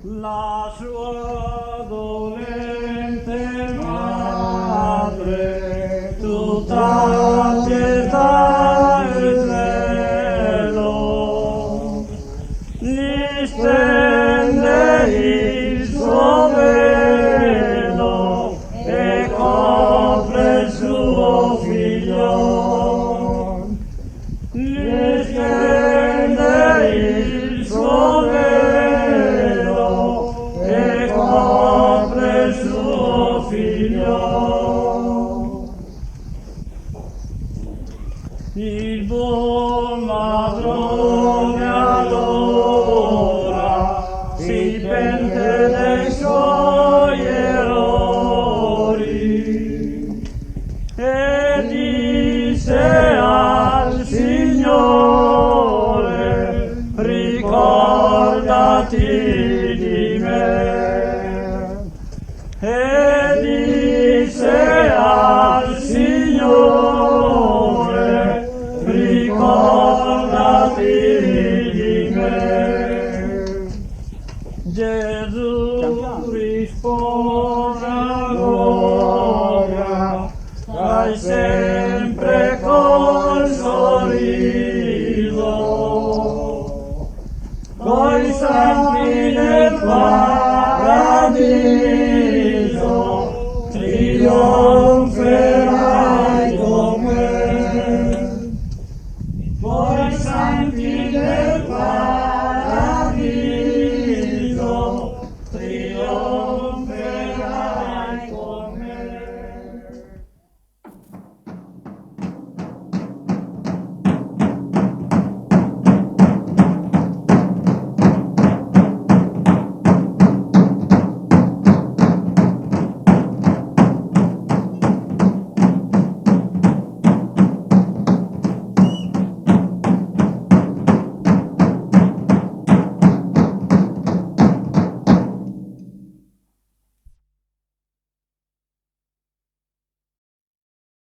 La sua dolente madre, tutta pietà e zelo, gli stende il suo velo e copre il suo figlio. Gli stende il suo velo e copre il suo figlio. Il buon ladrone allora si pente dei suoi errori e disse al Signore: ricordati di me. E disse al Signore: ricordati di me. Gesù rispose allora: stai sempre col sorriso, coi santi nel paradiso, Dio